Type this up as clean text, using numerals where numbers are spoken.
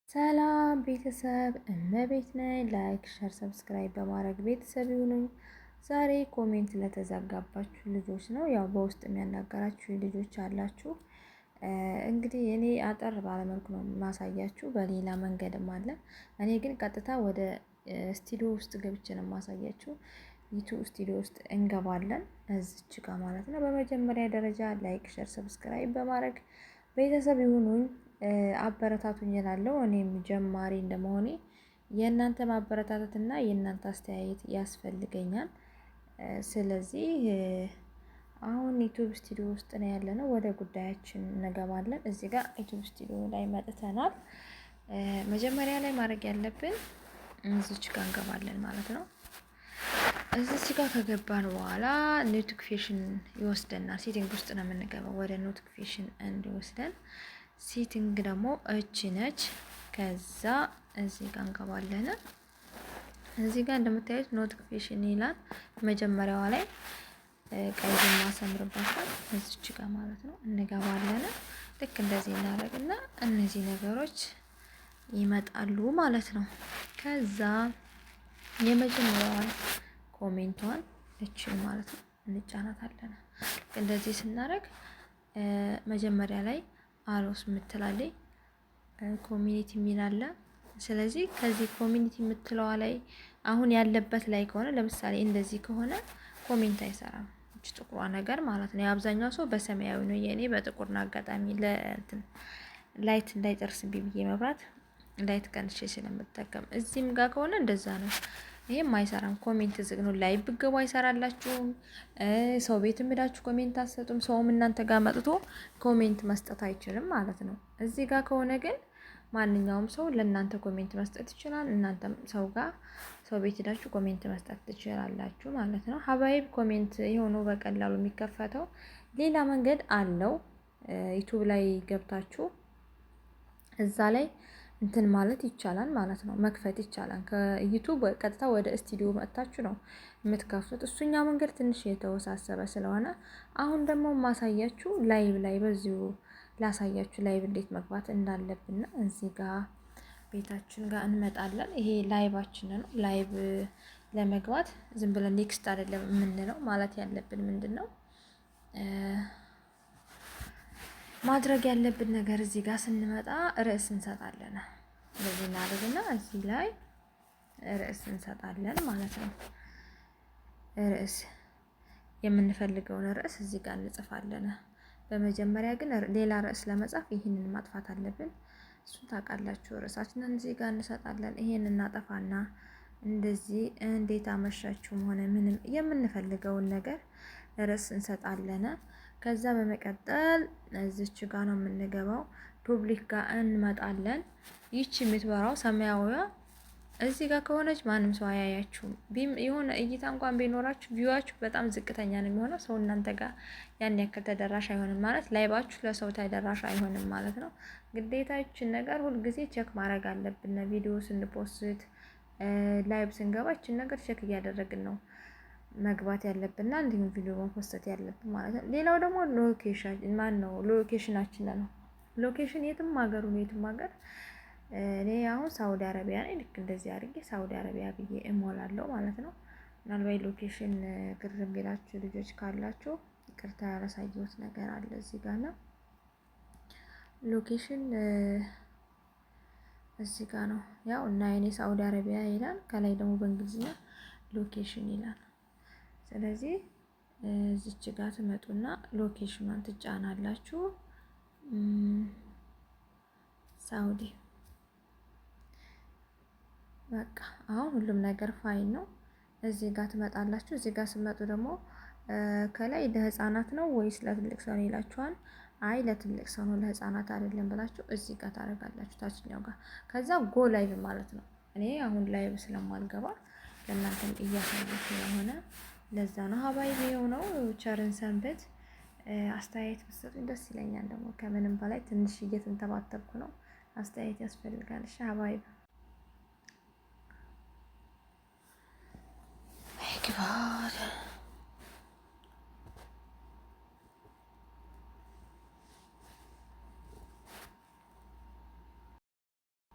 ሰላም ቤተሰብ እመቤት ነኝ። ላይክ ሸር ሰብስክራይብ በማድረግ ቤተሰብ ይሁኑ። ዛሬ ኮሜንት ለተዘጋባችሁ ልጆች ነው። ያው በውስጥ የሚያናገራችሁ ልጆች አላችሁ። እንግዲህ እኔ አጠር ባለመልኩ ነው ማሳያችሁ፣ በሌላ መንገድም አለ። እኔ ግን ቀጥታ ወደ ስቱዲዮ ውስጥ ገብቼ ነው ማሳያችሁ። ዩቲዩብ ስቱዲዮ ውስጥ እንገባለን፣ እዚች ጋር ማለት ነው። በመጀመሪያ ደረጃ ላይክ ሸር ሰብስክራይብ በማድረግ ቤተሰብ ይሁኑኝ። አበረታቱኝ እላለሁ። እኔም ጀማሪ እንደመሆኔ የእናንተ ማበረታታትና የእናንተ አስተያየት ያስፈልገኛል። ስለዚህ አሁን ዩቲዩብ ስቱዲዮ ውስጥ ነው ያለነው። ወደ ጉዳያችን እንገባለን። እዚህ ጋር ዩቲዩብ ስቱዲዮ ላይ መጥተናል። መጀመሪያ ላይ ማድረግ ያለብን እዚች ጋር እንገባለን ማለት ነው። እዚች ጋር ከገባን በኋላ ኖቲፊኬሽን ይወስደናል። ሴቲንግ ውስጥ ነው የምንገባው። ወደ ኖቲፊኬሽን እንዲወስደን ሴቲንግ ደግሞ እቺ ነች። ከዛ እዚህ ጋር እንገባለን። እዚህ ጋር እንደምታዩት ኖቲፊኬሽን ይላል። መጀመሪያዋ ላይ ቀይ ማሰምርባታል እዚች ጋር ማለት ነው። እንገባለን። ልክ እንደዚህ እናደርግና እነዚህ ነገሮች ይመጣሉ ማለት ነው። ከዛ የመጀመሪያዋን ኮሜንቷን እቺን ማለት ነው እንጫናታለን። እንደዚህ ስናደርግ መጀመሪያ ላይ አሮስ የምትላለኝ ኮሚኒቲ የሚል አለ። ስለዚህ ከዚህ ኮሚኒቲ የምትለዋ ላይ አሁን ያለበት ላይ ከሆነ ለምሳሌ እንደዚህ ከሆነ ኮሜንት አይሰራም። እቺ ጥቁሯ ነገር ማለት ነው። የአብዛኛው ሰው በሰማያዊ ነው። የኔ በጥቁር ነው። አጋጣሚ ለእንትን ላይት እንዳይጨርስብኝ ብዬ መብራት ላይት ቀንሼ ስለምጠቀም እዚህም ጋር ከሆነ እንደዛ ነው። ይሄም አይሰራም። ኮሜንት ዝግ ነው። ላይ ብገቡ አይሰራላችሁም። ሰው ቤት ሄዳችሁ ኮሜንት አትሰጡም። ሰውም እናንተ ጋር መጥቶ ኮሜንት መስጠት አይችልም ማለት ነው። እዚህ ጋር ከሆነ ግን ማንኛውም ሰው ለእናንተ ኮሜንት መስጠት ይችላል። እናንተም ሰው ጋር ሰው ቤት ሄዳችሁ ኮሜንት መስጠት ትችላላችሁ ማለት ነው። ሀባይብ ኮሜንት የሆነው በቀላሉ የሚከፈተው ሌላ መንገድ አለው። ዩቲዩብ ላይ ገብታችሁ እዛ ላይ እንትን ማለት ይቻላል ማለት ነው። መክፈት ይቻላል። ከዩቲዩብ ቀጥታ ወደ ስቱዲዮ መጥታችሁ ነው የምትከፍቱት። እሱኛው መንገድ ትንሽ የተወሳሰበ ስለሆነ አሁን ደግሞ ማሳያችሁ ላይቭ ላይ በዚሁ ላሳያችሁ ላይቭ እንዴት መግባት እንዳለብን። እዚህ ጋር ቤታችን ጋር እንመጣለን። ይሄ ላይቫችን ነው። ላይቭ ለመግባት ዝም ብለን ኔክስት አይደለም የምንለው። ማለት ያለብን ምንድነው ማድረግ ያለብን ነገር እዚህ ጋር ስንመጣ ርዕስ እንሰጣለን። እንደዚህ እናደርግና እዚህ ላይ ርዕስ እንሰጣለን ማለት ነው። ርዕስ የምንፈልገውን ርዕስ እዚህ ጋር እንጽፋለን። በመጀመሪያ ግን ሌላ ርዕስ ለመጻፍ ይህንን ማጥፋት አለብን። እሱን ታውቃላችሁ። ርዕሳችንን እዚህ ጋር እንሰጣለን። ይሄንን እናጠፋና እንደዚህ እንዴት አመሻችሁም ሆነ ምንም የምንፈልገውን ነገር ርዕስ እንሰጣለን። ከዛ በመቀጠል እዚች ጋር ነው የምንገባው። ፐብሊክ ጋር እንመጣለን። ይቺ የምትበራው ሰማያዊዋ እዚህ ጋር ከሆነች ማንም ሰው አያያችሁም። የሆነ እይታ እንኳን ቢኖራችሁ ቪዋችሁ በጣም ዝቅተኛ ነው የሚሆነው። ሰው እናንተ ጋር ያን ያክል ተደራሽ አይሆንም ማለት ላይባችሁ ለሰው ተደራሽ አይሆንም ማለት ነው። ግዴታችን ነገር ሁልጊዜ ቼክ ማድረግ አለብን። ቪዲዮ ስንፖስት ላይቭ ስንገባ ይችን ነገር ቼክ እያደረግን ነው መግባት ያለብንና እንዲሁም ቪዲዮ መፖስት ያለብን ማለት ነው። ሌላው ደግሞ ሎኬሽን ነው ሎኬሽናችን ነው። ሎኬሽን የትም ሀገር ነው። የትም ሀገር እኔ አሁን ሳውዲ አረቢያ ነኝ። ልክ እንደዚህ አድርጌ ሳውዲ አረቢያ ብዬ እሞላለሁ ማለት ነው። ምናልባት ሎኬሽን ግርም ቢላችሁ ልጆች ካላችሁ ይቅርታ ያላሳየሁት ነገር አለ እዚህ ጋር ነው። ሎኬሽን እዚህ ጋር ነው ያው እና የኔ ሳውዲ አረቢያ ይላል። ከላይ ደግሞ በእንግሊዝኛ ሎኬሽን ይላል። ስለዚህ እዚች ጋር ትመጡና ሎኬሽኗን ትጫናላችሁ። ሳውዲ በቃ አሁን ሁሉም ነገር ፋይን ነው። እዚህ ጋር ትመጣላችሁ። እዚህ ጋር ስትመጡ ደግሞ ከላይ ለህፃናት ነው ወይስ ለትልቅ ሰው ነው ይላችኋል። አይ ለትልቅ ሰው ነው ለህፃናት አይደለም ብላችሁ እዚህ ጋር ታደርጋላችሁ ታችኛው ጋር። ከዛ ጎ ላይቭ ማለት ነው። እኔ አሁን ላይቭ ስለማልገባ ለእናንተም እያሳየሁ ስለሆነ ለዛ ነው። ሀባይ የሆነው ቸርን ሰንበት አስተያየት ብትሰጡኝ ደስ ይለኛል። ደግሞ ከምንም በላይ ትንሽ እየተንተባተብኩ ነው። አስተያየት ያስፈልጋል። እሺ ሀባይ ግባ